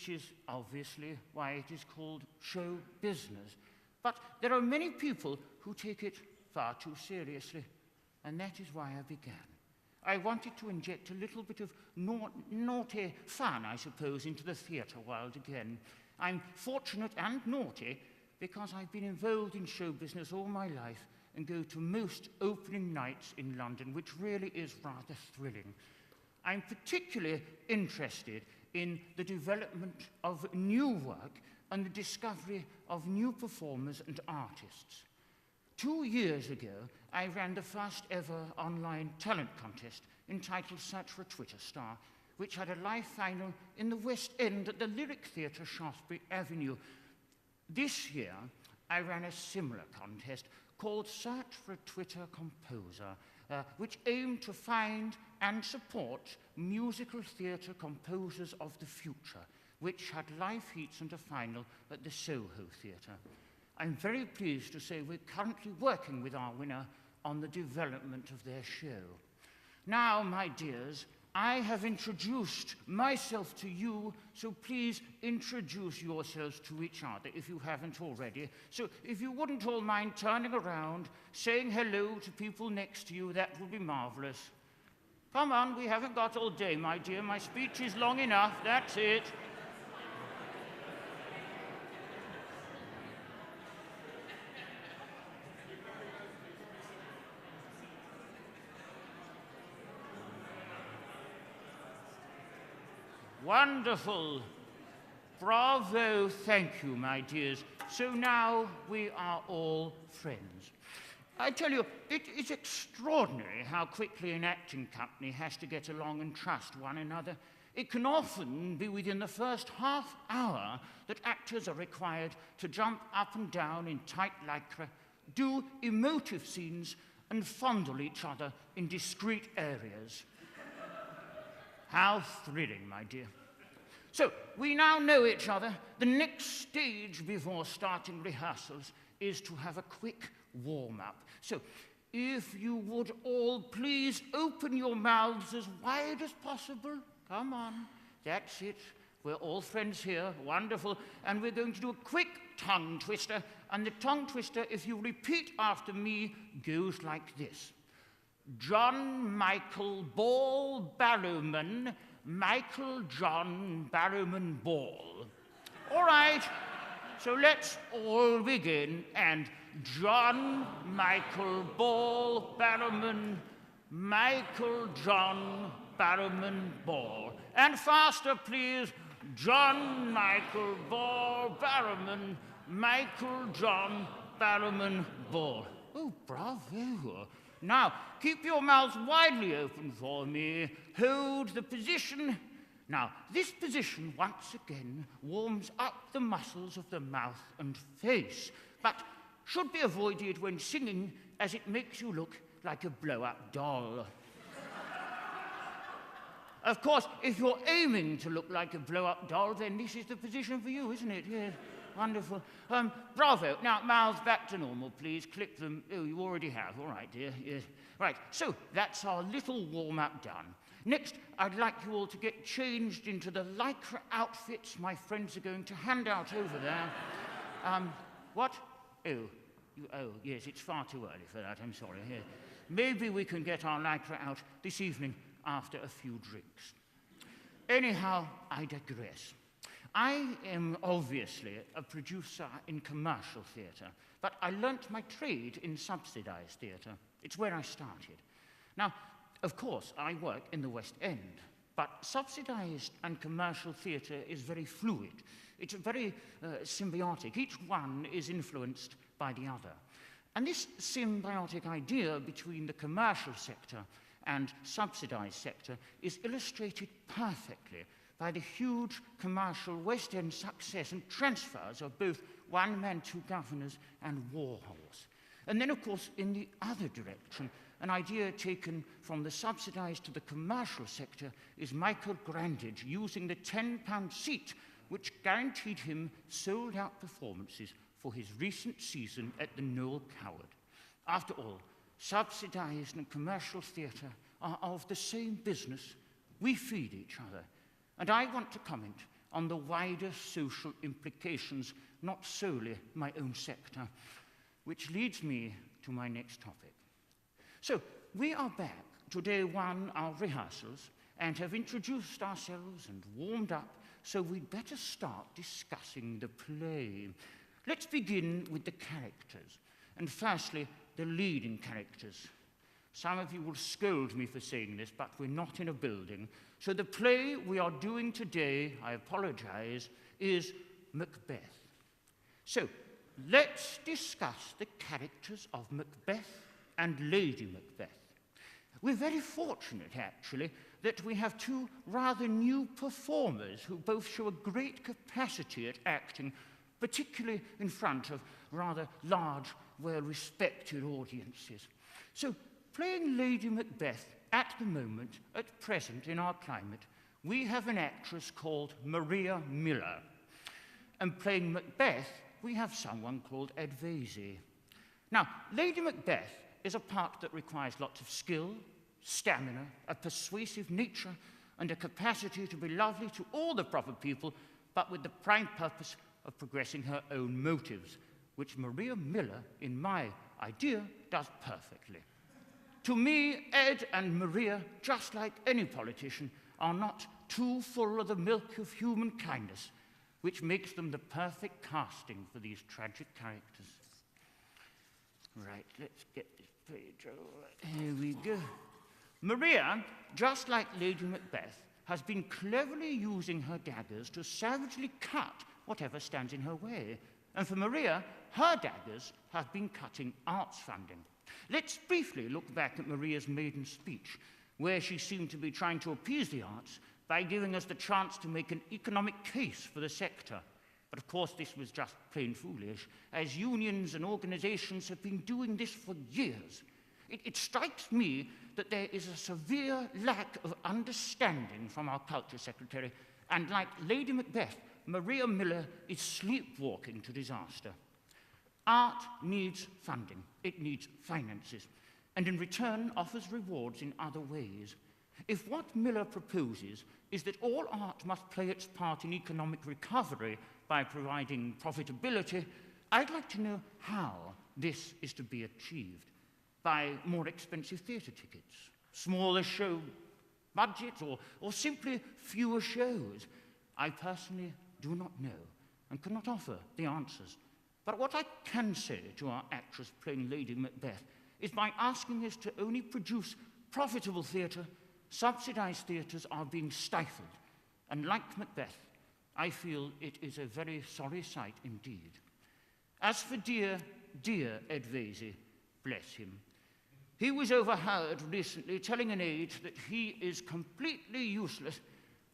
which is obviously why it is called show business. But there are many people who take it far too seriously, and that is why I began. I wanted to inject a little bit of naughty fun, I suppose, into the theatre world again. I'm fortunate and naughty because I've been involved in show business all my life and go to most opening nights in London, which really is rather thrilling. I'm particularly interested in the development of new work and the discovery of new performers and artists. 2 years ago, I ran the first ever online talent contest entitled Search for a Twitter Star, which had a live final in the West End at the Lyric Theatre, Shaftesbury Avenue. This year, I ran a similar contest called Search for a Twitter Composer, which aimed to find and support musical theatre composers of the future, which had live heats and a final at the Soho Theatre. I'm very pleased to say we're currently working with our winner on the development of their show. Now, my dears, I have introduced myself to you, so please introduce yourselves to each other if you haven't already. So if you wouldn't all mind turning around, saying hello to people next to you, that would be marvelous. Come on, we haven't got all day, my dear. My speech is long enough, that's it. Wonderful. Bravo, thank you, my dears. So now we are all friends. I tell you, it is extraordinary how quickly an acting company has to get along and trust one another. It can often be within the first half hour that actors are required to jump up and down in tight lycra, do emotive scenes, and fondle each other in discreet areas. How thrilling, my dear. So, we now know each other. The next stage before starting rehearsals is to have a quick warm-up. So, if you would all please open your mouths as wide as possible. Come on. That's it. We're all friends here. Wonderful. And we're going to do a quick tongue twister. And the tongue twister, if you repeat after me, goes like this. John Michael Ball Barrowman, Michael John Barrowman Ball. All right, so let's all begin. And John Michael Ball Barrowman, Michael John Barrowman Ball. And faster, please. John Michael Ball Barrowman, Michael John Barrowman Ball. Oh, bravo. Now, keep your mouths widely open for me. Hold the position. Now, this position, once again, warms up the muscles of the mouth and face, but should be avoided when singing, as it makes you look like a blow-up doll. Of course, if you're aiming to look like a blow-up doll, then this is the position for you, isn't it? Yes. Wonderful. Bravo. Now, mouths back to normal, please. Click them. Oh, you already have. All right, dear. Yes. Right, so that's our little warm-up done. Next, I'd like you all to get changed into the lycra outfits my friends are going to hand out over there. What? Oh, yes, it's far too early for that. I'm sorry. Yeah. Maybe we can get our lycra out this evening after a few drinks. Anyhow, I digress. I am obviously a producer in commercial theatre, but I learnt my trade in subsidised theatre. It's where I started. Now, of course, I work in the West End, but subsidised and commercial theatre is very fluid. It's very symbiotic. Each one is influenced by the other. And this symbiotic idea between the commercial sector and subsidised sector is illustrated perfectly by the huge commercial West End success and transfers of both One Man, Two Governors and Warhorse. And then, of course, in the other direction, an idea taken from the subsidised to the commercial sector is Michael Grandage using the £10 seat, which guaranteed him sold-out performances for his recent season at the Noel Coward. After all, subsidised and commercial theatre are of the same business. We feed each other. And I want to comment on the wider social implications, not solely my own sector, which leads me to my next topic. So, we are back to day one, our rehearsals, and have introduced ourselves and warmed up, so we'd better start discussing the play. Let's begin with the characters, and firstly, the leading characters. Some of you will scold me for saying this, but we're not in a building. So the play we are doing today, I apologize, is Macbeth. So let's discuss the characters of Macbeth and Lady Macbeth. We're very fortunate, actually, that we have two rather new performers who both show a great capacity at acting, particularly in front of rather large, well-respected audiences. So, playing Lady Macbeth at the moment, at present in our climate, we have an actress called Maria Miller. And playing Macbeth, we have someone called Ed Vesey. Now, Lady Macbeth is a part that requires lots of skill, stamina, a persuasive nature, and a capacity to be lovely to all the proper people, but with the prime purpose of progressing her own motives, which Maria Miller, in my idea, does perfectly. To me, Ed and Maria, just like any politician, are not too full of the milk of human kindness, which makes them the perfect casting for these tragic characters. Right, let's get this page over. Here we go. Maria, just like Lady Macbeth, has been cleverly using her daggers to savagely cut whatever stands in her way. And for Maria, her daggers have been cutting arts funding. Let's briefly look back at Maria's maiden speech, where she seemed to be trying to appease the arts by giving us the chance to make an economic case for the sector. But of course, this was just plain foolish, as unions and organizations have been doing this for years. It strikes me that there is a severe lack of understanding from our culture secretary, and like Lady Macbeth, Maria Miller is sleepwalking to disaster. Art needs funding, it needs finances, and in return offers rewards in other ways. If what Miller proposes is that all art must play its part in economic recovery by providing profitability, I'd like to know how this is to be achieved. By more expensive theatre tickets, smaller show budgets, or simply fewer shows? I personally do not know and cannot offer the answers. But what I can say to our actress playing Lady Macbeth is by asking us to only produce profitable theatre, subsidized theatres are being stifled. And like Macbeth, I feel it is a very sorry sight indeed. As for dear, dear Ed Vesey, bless him, he was overheard recently telling an aide that he is completely useless.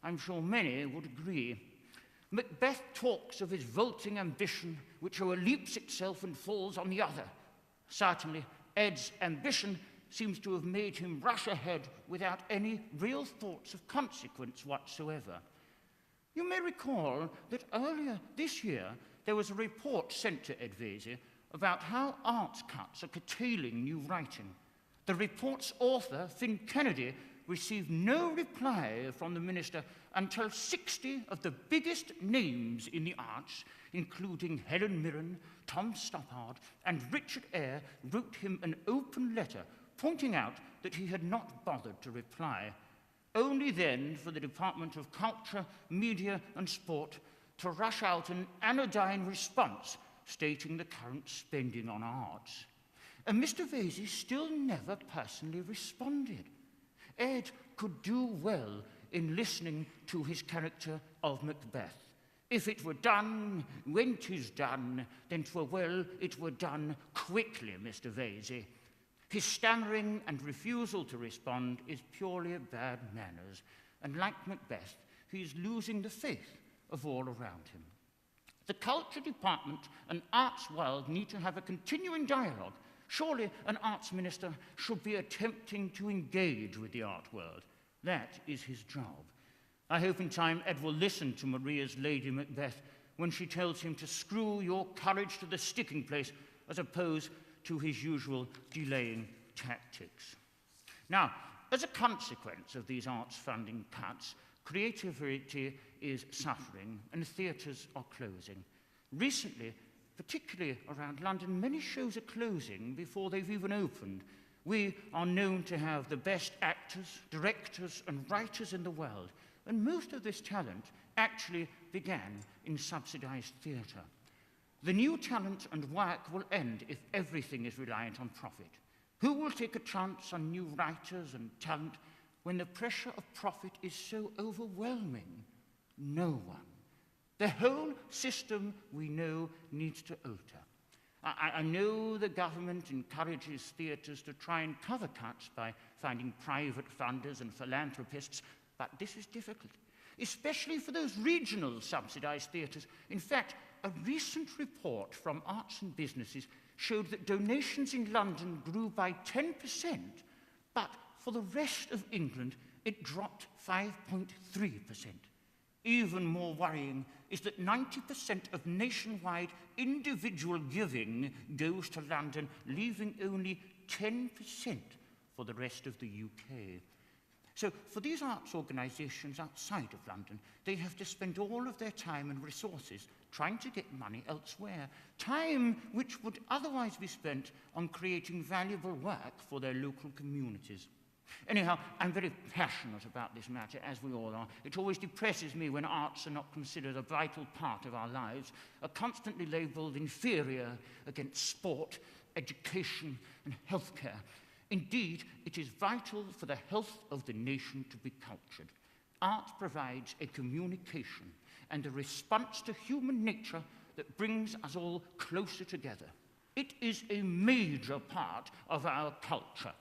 I'm sure many would agree. Macbeth talks of his vaulting ambition, which overleaps itself and falls on the other. Certainly, Ed's ambition seems to have made him rush ahead without any real thoughts of consequence whatsoever. You may recall that earlier this year, there was a report sent to Ed Vesey about how arts cuts are curtailing new writing. The report's author, Finn Kennedy, received no reply from the minister until 60 of the biggest names in the arts, including Helen Mirren, Tom Stoppard, and Richard Eyre, wrote him an open letter pointing out that he had not bothered to reply. Only then for the Department of Culture, Media and Sport to rush out an anodyne response stating the current spending on arts. And Mr. Vesey still never personally responded. Ed could do well in listening to his character of Macbeth. If it were done, when 'tis done, then 'twere well it were done quickly, Mr. Vesey. His stammering and refusal to respond is purely bad manners, and like Macbeth, he is losing the faith of all around him. The culture department and arts world need to have a continuing dialogue. Surely an arts minister should be attempting to engage with the art world. That is his job. I hope in time Ed will listen to Maria's Lady Macbeth when she tells him to screw your courage to the sticking place as opposed to his usual delaying tactics. Now, as a consequence of these arts funding cuts, creativity is suffering and theatres are closing. Recently, particularly around London, many shows are closing before they've even opened. We are known to have the best actors, directors, and writers in the world, and most of this talent actually began in subsidised theatre. The new talent and work will end if everything is reliant on profit. Who will take a chance on new writers and talent when the pressure of profit is so overwhelming? No one. The whole system, we know, needs to alter. I know the government encourages theatres to try and cover cuts by finding private funders and philanthropists, but this is difficult, especially for those regional subsidised theatres. In fact, a recent report from Arts and Businesses showed that donations in London grew by 10%, but for the rest of England, it dropped 5.3%. Even more worrying is that 90% of nationwide individual giving goes to London, leaving only 10% for the rest of the UK. So for these arts organisations outside of London, they have to spend all of their time and resources trying to get money elsewhere, time which would otherwise be spent on creating valuable work for their local communities. Anyhow, I'm very passionate about this matter, as we all are. It always depresses me when arts are not considered a vital part of our lives, are constantly labelled inferior against sport, education, and healthcare. Indeed, it is vital for the health of the nation to be cultured. Art provides a communication and a response to human nature that brings us all closer together. It is a major part of our culture.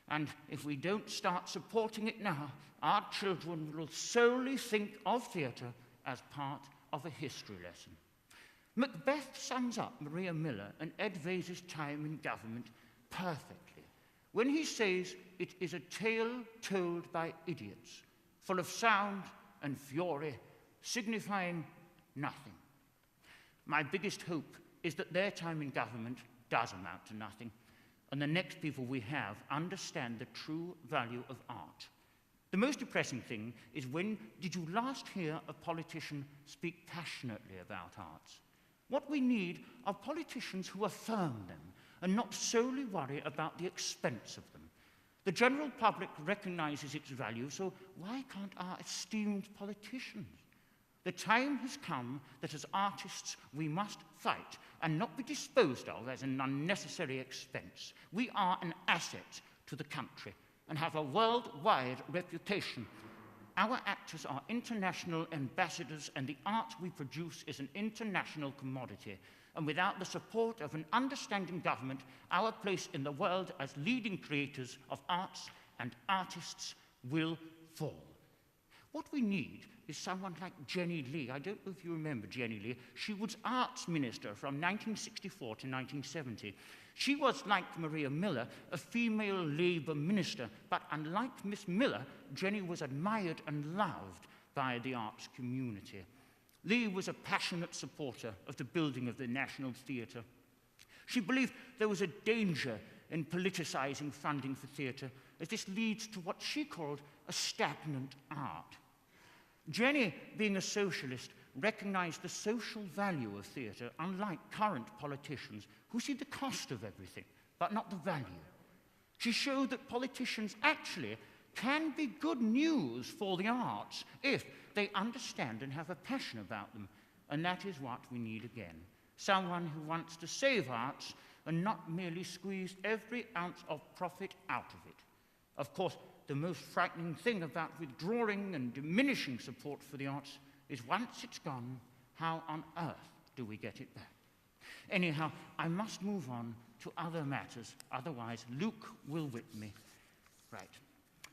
And if we don't start supporting it now, our children will solely think of theatre as part of a history lesson. Macbeth sums up Maria Miller and Ed Vase's time in government perfectly when he says it is a tale told by idiots, full of sound and fury, signifying nothing. My biggest hope is that their time in government does amount to nothing, and the next people we have understand the true value of art. The most depressing thing is, when did you last hear a politician speak passionately about arts? What we need are politicians who affirm them and not solely worry about the expense of them. The general public recognizes its value, so why can't our esteemed politicians? The time has come that as artists we must fight and not be disposed of as an unnecessary expense. We are an asset to the country and have a worldwide reputation. Our actors are international ambassadors, and the art we produce is an international commodity. And without the support of an understanding government, our place in the world as leading creators of arts and artists will fall. What we need is someone like Jenny Lee. I don't know if you remember Jenny Lee. She was arts minister from 1964 to 1970. She was, like Maria Miller, a female Labour minister, but unlike Miss Miller, Jenny was admired and loved by the arts community. Lee was a passionate supporter of the building of the National Theatre. She believed there was a danger in politicising funding for theatre, as this leads to what she called a stagnant art. Jenny, being a socialist, recognised the social value of theatre, unlike current politicians who see the cost of everything, but not the value. She showed that politicians actually can be good news for the arts if they understand and have a passion about them, and that is what we need again. Someone who wants to save arts and not merely squeeze every ounce of profit out of it. Of course, the most frightening thing about withdrawing and diminishing support for the arts is, once it's gone, how on earth do we get it back? Anyhow, I must move on to other matters, otherwise Luke will whip me. Right.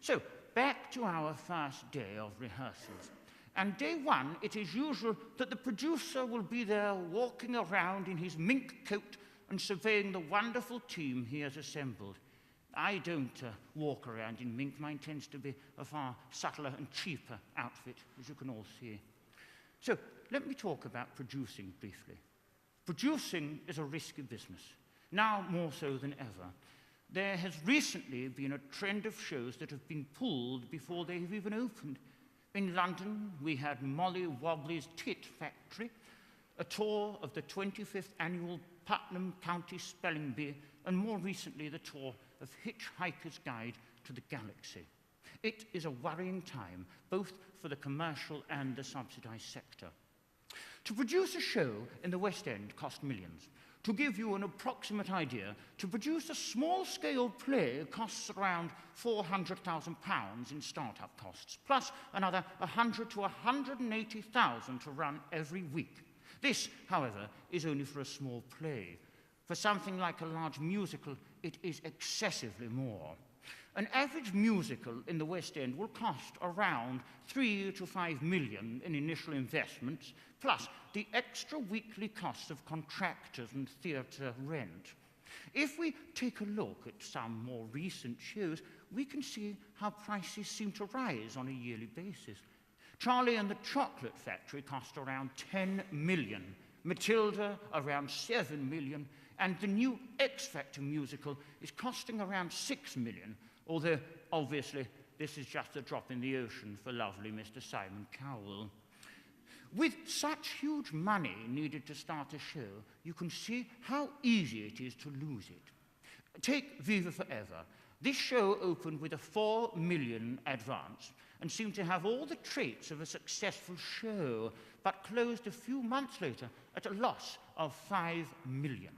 So, back to our first day of rehearsals. And day one, it is usual that the producer will be there walking around in his mink coat and surveying the wonderful team he has assembled. I don't walk around in mink. Mine tends to be a far subtler and cheaper outfit, as you can all see. So, let me talk about producing briefly. Producing is a risky business, now more so than ever. There has recently been a trend of shows that have been pulled before they have even opened. In London, we had Molly Wobbly's Tit Factory, a tour of the 25th annual Putnam County Spelling Bee, and more recently the tour of Hitchhiker's Guide to the Galaxy. It is a worrying time, both for the commercial and the subsidised sector. To produce a show in the West End cost millions. To give you an approximate idea, to produce a small-scale play costs around £400,000 in start-up costs, plus another 100 to 180,000 to run every week. This, however, is only for a small play. For something like a large musical, it is excessively more. An average musical in the West End will cost around 3 to 5 million in initial investments, plus the extra weekly costs of contractors and theatre rent. If we take a look at some more recent shows, we can see how prices seem to rise on a yearly basis. Charlie and the Chocolate Factory cost around 10 million, Matilda around 7 million, and the new X Factor musical is costing around 6 million, although obviously this is just a drop in the ocean for lovely Mr. Simon Cowell. With such huge money needed to start a show, you can see how easy it is to lose it. Take Viva Forever. This show opened with a 4 million advance and seemed to have all the traits of a successful show, but closed a few months later at a loss of 5 million.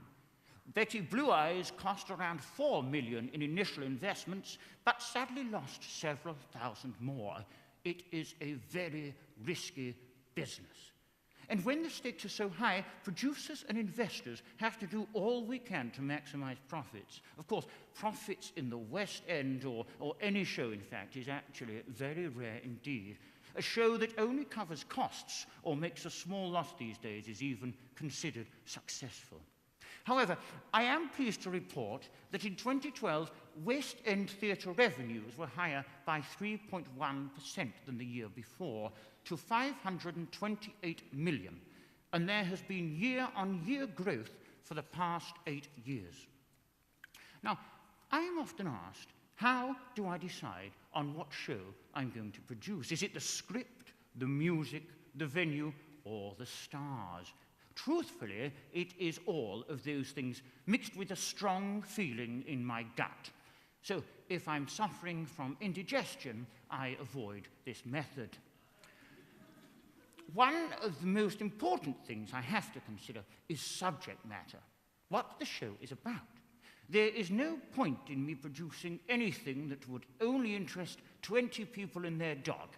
Betty Blue Eyes cost around 4 million in initial investments, but sadly lost several thousand more. It is a very risky business. And when the stakes are so high, producers and investors have to do all we can to maximize profits. Of course, profits in the West End, or any show, in fact, is actually very rare indeed. A show that only covers costs or makes a small loss these days is even considered successful. However, I am pleased to report that in 2012, West End theatre revenues were higher by 3.1% than the year before, to 528 million, and there has been year-on-year growth for the past 8 years. Now, I am often asked, how do I decide on what show I'm going to produce? Is it the script, the music, the venue, or the stars? Truthfully, it is all of those things mixed with a strong feeling in my gut. So if I'm suffering from indigestion, I avoid this method. One of the most important things I have to consider is subject matter, what the show is about. There is no point in me producing anything that would only interest 20 people and their dog.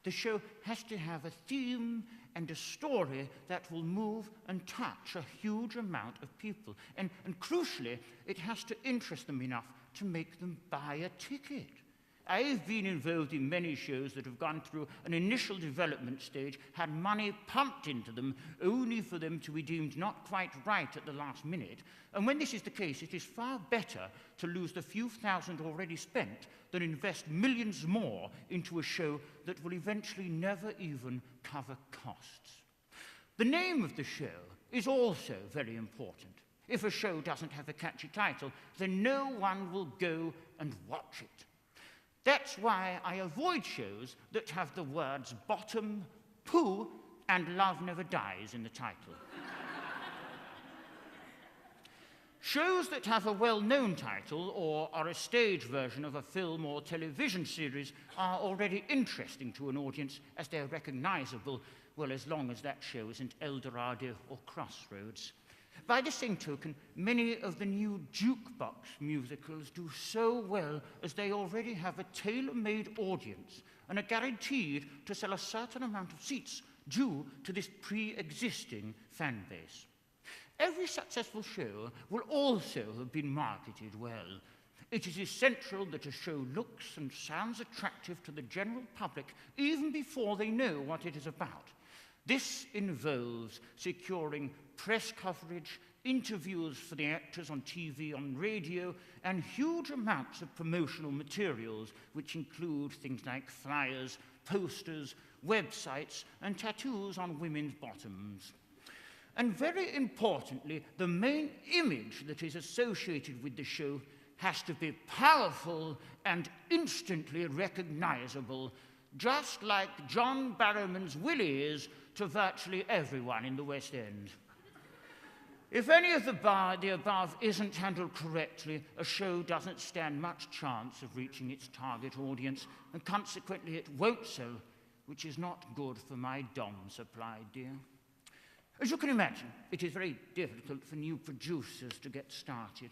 The show has to have a theme and a story that will move and touch a huge amount of people. And crucially, it has to interest them enough to make them buy a ticket. I've been involved in many shows that have gone through an initial development stage, had money pumped into them, only for them to be deemed not quite right at the last minute. And when this is the case, it is far better to lose the few thousand already spent than invest millions more into a show that will eventually never even cover costs. The name of the show is also very important. If a show doesn't have a catchy title, then no one will go and watch it. That's why I avoid shows that have the words bottom, poo, and love never dies in the title. Shows that have a well-known title or are a stage version of a film or television series are already interesting to an audience as they're recognizable, well, as long as that show isn't El Dorado or Crossroads. By the same token, many of the new jukebox musicals do so well as they already have a tailor-made audience and are guaranteed to sell a certain amount of seats due to this pre-existing fan base. Every successful show will also have been marketed well. It is essential that a show looks and sounds attractive to the general public even before they know what it is about. This involves securing press coverage, interviews for the actors on TV, on radio, and huge amounts of promotional materials, which include things like flyers, posters, websites, and tattoos on women's bottoms. And very importantly, the main image that is associated with the show has to be powerful and instantly recognizable. just like John Barrowman's Willie is to virtually everyone in the West End. If any of the above isn't handled correctly, a show doesn't stand much chance of reaching its target audience, and consequently it won't sell, which is not good for my dom supply, dear. As you can imagine, it is very difficult for new producers to get started.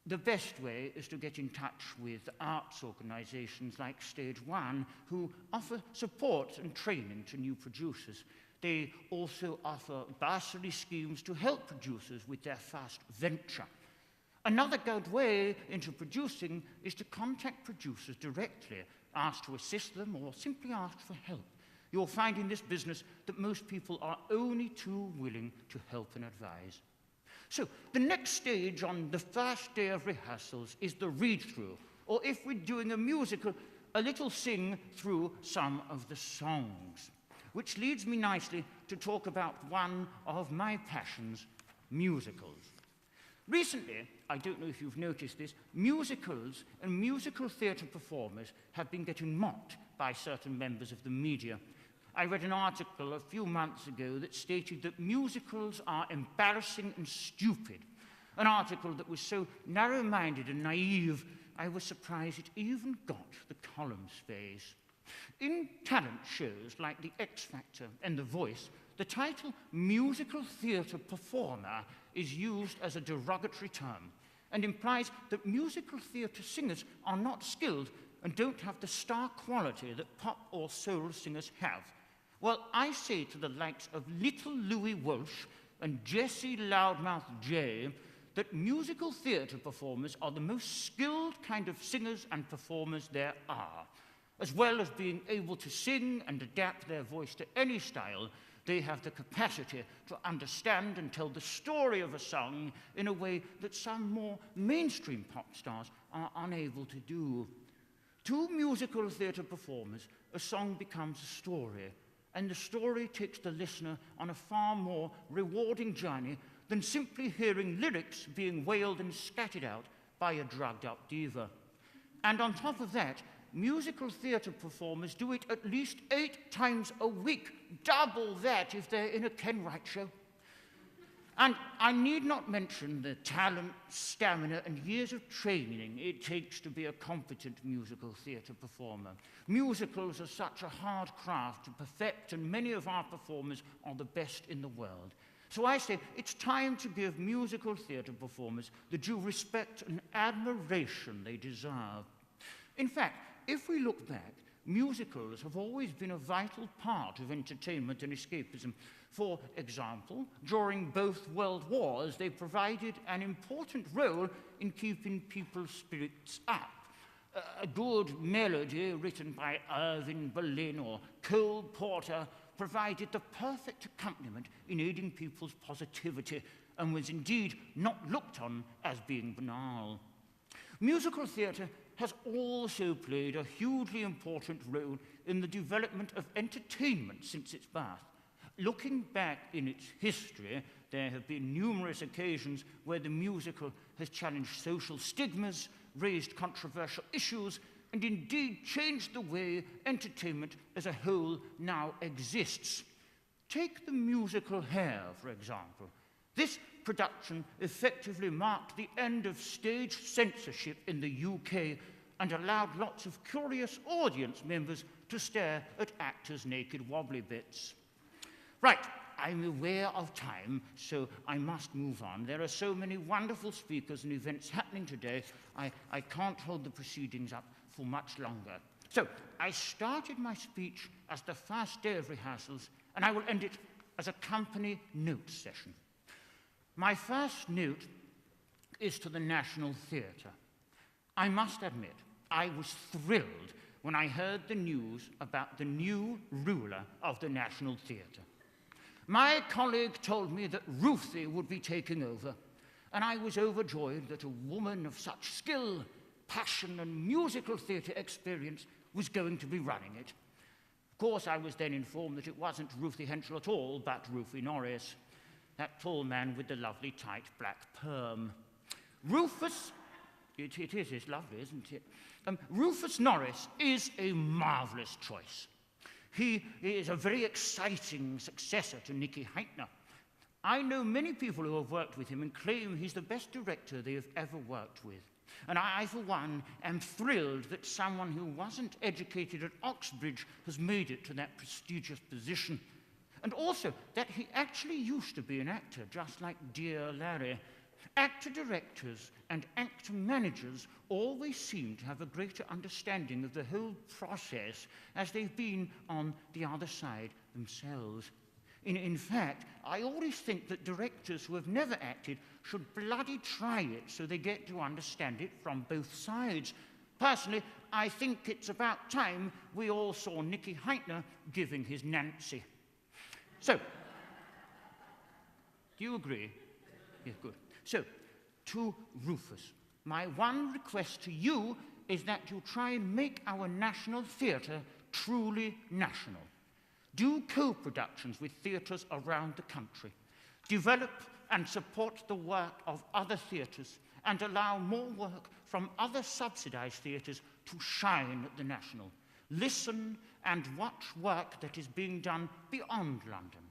The best way is to get in touch with arts organisations like Stage One, who offer support and training to new producers. They also offer bursary schemes to help producers with their first venture. Another good way into producing is to contact producers directly, ask to assist them, or simply ask for help. You'll find in this business that most people are only too willing to help and advise. So, the next stage on the first day of rehearsals is the read-through, or if we're doing a musical, a little sing through some of the songs. Which leads me nicely to talk about one of my passions, musicals. Recently, I don't know if you've noticed this, musicals and musical theatre performers have been getting mocked by certain members of the media. I read an article a few months ago that stated that musicals are embarrassing and stupid. An article that was so narrow-minded and naive, I was surprised it even got the column space. In talent shows like The X Factor and The Voice, the title musical theatre performer is used as a derogatory term and implies that musical theatre singers are not skilled and don't have the star quality that pop or soul singers have. Well, I say to the likes of Little Louis Walsh and Jessie Loudmouth J that musical theatre performers are the most skilled kind of singers and performers there are. As well as being able to sing and adapt their voice to any style, they have the capacity to understand and tell the story of a song in a way that some more mainstream pop stars are unable to do. To musical theatre performers, a song becomes a story, and the story takes the listener on a far more rewarding journey than simply hearing lyrics being wailed and scattered out by a drugged-up diva. And on top of that, musical theatre performers do it at least 8 times a week, double that if they're in a Ken Wright show. And I need not mention the talent, stamina, and years of training it takes to be a competent musical theatre performer. Musicals are such a hard craft to perfect, and many of our performers are the best in the world. So I say it's time to give musical theatre performers the due respect and admiration they deserve. In fact, if we look back, musicals have always been a vital part of entertainment and escapism. For example, during both World Wars, they provided an important role in keeping people's spirits up. A good melody written by Irving Berlin or Cole Porter provided the perfect accompaniment in aiding people's positivity and was indeed not looked on as being banal. Musical theatre has also played a hugely important role in the development of entertainment since its birth. Looking back in its history, there have been numerous occasions where the musical has challenged social stigmas, raised controversial issues, and indeed changed the way entertainment as a whole now exists. Take the musical Hair, for example. This production effectively marked the end of stage censorship in the UK and allowed lots of curious audience members to stare at actors' naked wobbly bits. Right, I'm aware of time, so I must move on. There are so many wonderful speakers and events happening today, I can't hold the proceedings up for much longer. So, I started my speech as the first day of rehearsals, and I will end it as a company note session. My first note is to the National Theatre. I must admit, I was thrilled when I heard the news about the new ruler of the National Theatre. My colleague told me that Ruthie would be taking over, and I was overjoyed that a woman of such skill, passion, and musical theatre experience was going to be running it. Of course, I was then informed that it wasn't Ruthie Henschel at all, but Rufie Norris, that tall man with the lovely tight black perm. Rufus It is. It's lovely, isn't it? Rufus Norris is a marvellous choice. He is a very exciting successor to Nicky Heitner. I know many people who have worked with him and claim he's the best director they have ever worked with. And I, for one, am thrilled that someone who wasn't educated at Oxbridge has made it to that prestigious position. And also that he actually used to be an actor, just like dear Larry. Actor directors and actor managers always seem to have a greater understanding of the whole process as they've been on the other side themselves. In fact, I always think that directors who have never acted should bloody try it so they get to understand it from both sides. Personally, I think it's about time we all saw Nicky Heitner giving his Nancy. So, do you agree? Yes, good. So, to Rufus, my one request to you is that you try and make our National Theatre truly national. Do co-productions with theatres around the country. Develop and support the work of other theatres and allow more work from other subsidised theatres to shine at the National. Listen and watch work that is being done beyond London.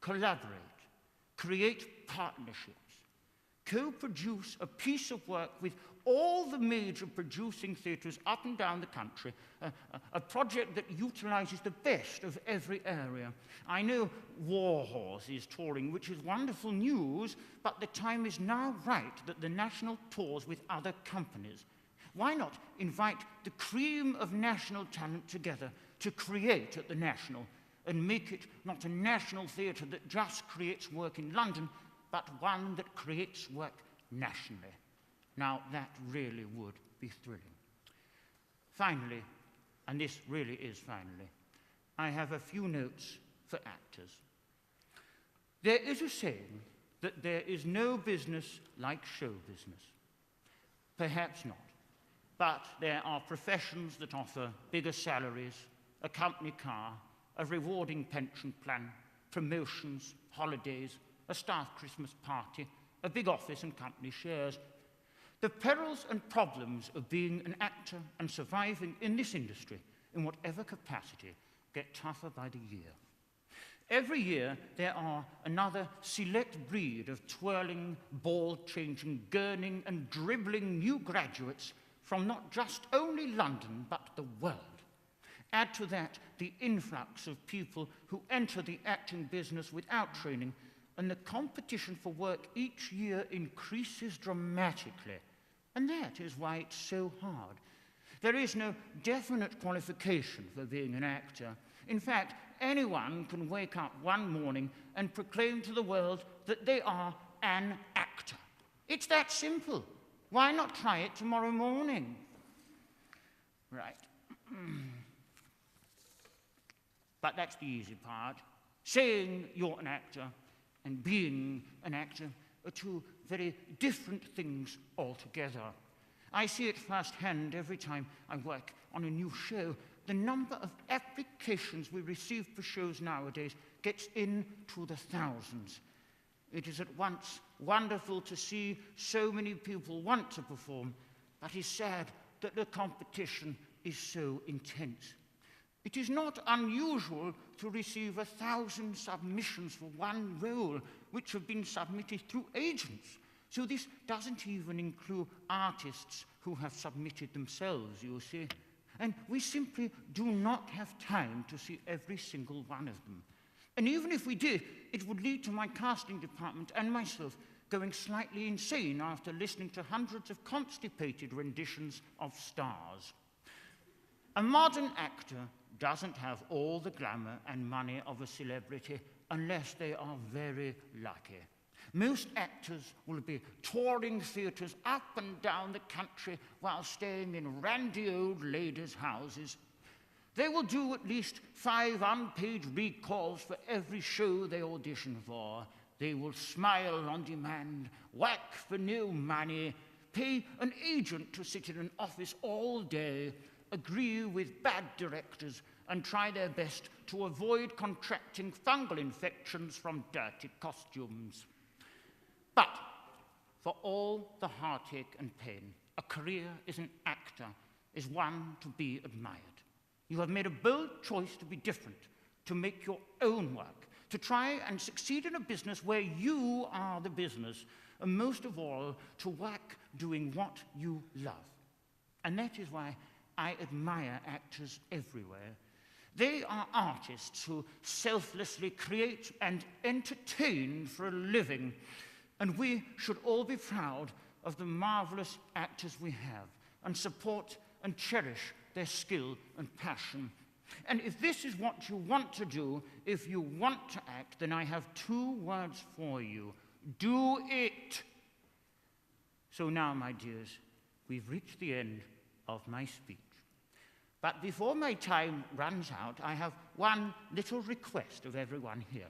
Collaborate. Create partnerships. Co-produce a piece of work with all the major producing theatres up and down the country, a project that utilises the best of every area. I know Warhorse is touring, which is wonderful news, but the time is now right that the National tours with other companies. Why not invite the cream of national talent together to create at the National and make it not a national theatre that just creates work in London, but one that creates work nationally? Now, that really would be thrilling. Finally, and this really is finally, I have a few notes for actors. There is a saying that there is no business like show business. Perhaps not, but there are professions that offer bigger salaries, a company car, a rewarding pension plan, promotions, holidays, a staff Christmas party, a big office and company shares. The perils and problems of being an actor and surviving in this industry, in whatever capacity, get tougher by the year. Every year, there are another select breed of twirling, ball-changing, gurning, and dribbling new graduates from not just only London, but the world. Add to that the influx of people who enter the acting business without training, and the competition for work each year increases dramatically. And that is why it's so hard. There is no definite qualification for being an actor. In fact, anyone can wake up one morning and proclaim to the world that they are an actor. It's that simple. Why not try it tomorrow morning? Right. But that's the easy part. Saying you're an actor and being an actor are two very different things altogether. I see it firsthand every time I work on a new show. The number of applications we receive for shows nowadays gets into the thousands. It is at once wonderful to see so many people want to perform, but it's sad that the competition is so intense. It is not unusual to receive 1,000 submissions for one role, which have been submitted through agents. So this doesn't even include artists who have submitted themselves, you see. And we simply do not have time to see every single one of them. And even if we did, it would lead to my casting department and myself going slightly insane after listening to hundreds of constipated renditions of stars. A modern actor doesn't have all the glamour and money of a celebrity unless they are very lucky. Most actors will be touring theatres up and down the country while staying in randy old ladies' houses. They will do at least 5 unpaid recalls for every show they audition for. They will smile on demand, work for no money, pay an agent to sit in an office all day, agree with bad directors, and try their best to avoid contracting fungal infections from dirty costumes. But for all the heartache and pain, a career as an actor is one to be admired. You have made a bold choice to be different, to make your own work, to try and succeed in a business where you are the business, and most of all, to work doing what you love. And that is why I admire actors everywhere. They are artists who selflessly create and entertain for a living, and we should all be proud of the marvelous actors we have and support and cherish their skill and passion. And if this is what you want to do, if you want to act, then I have 2 words for you. Do it! So now, my dears, we've reached the end of my speech. But before my time runs out, I have one little request of everyone here.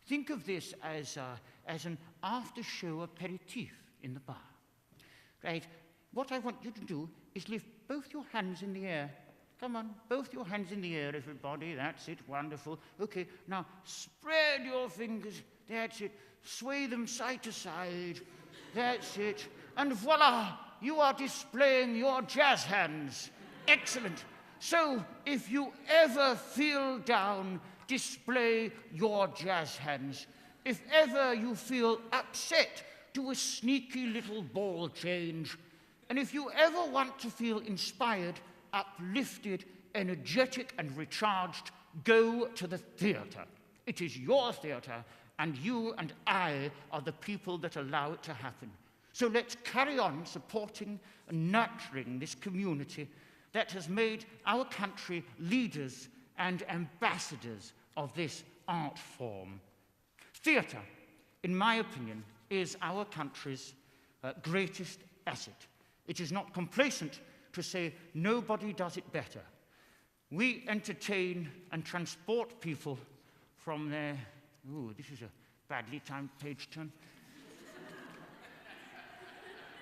Think of this as an after-show aperitif in the bar. Right? What I want you to do is lift both your hands in the air. Come on, both your hands in the air, everybody. That's it, wonderful. Okay, now spread your fingers. That's it. Sway them side to side. That's it. And voila, you are displaying your jazz hands. Excellent. So, if you ever feel down, display your jazz hands. If ever you feel upset, do a sneaky little ball change. And if you ever want to feel inspired, uplifted, energetic, and recharged, go to the theatre. It is your theatre, and you and I are the people that allow it to happen. So let's carry on supporting and nurturing this community that has made our country leaders and ambassadors of this art form. Theatre, in my opinion, is our country's greatest asset. It is not complacent to say nobody does it better. We entertain and transport people from their... Ooh, this is a badly timed page turn.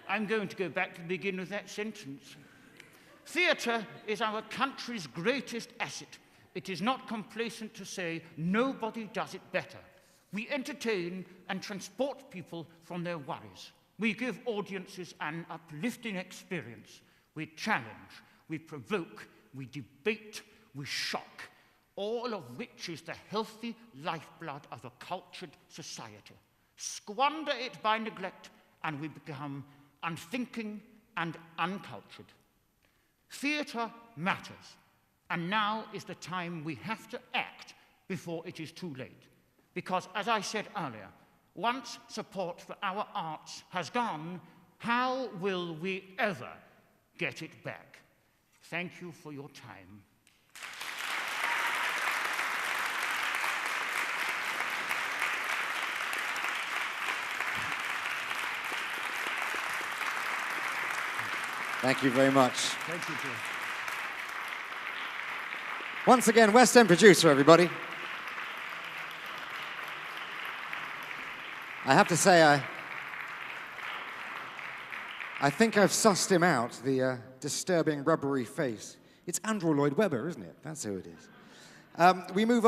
I'm going to go back to the beginning of that sentence. Theatre is our country's greatest asset. It is not complacent to say nobody does it better. We entertain and transport people from their worries. We give audiences an uplifting experience. We challenge, we provoke, we debate, we shock, all of which is the healthy lifeblood of a cultured society. Squander it by neglect, and we become unthinking and uncultured. Theatre matters, and now is the time we have to act before it is too late. Because, as I said earlier, once support for our arts has gone, how will we ever get it back? Thank you for your time. Thank you very much. Thank you, Jim. Once again, West End producer, everybody. I have to say, I think I've sussed him out, the disturbing rubbery face. It's Andrew Lloyd Webber, isn't it? That's who it is. We move on.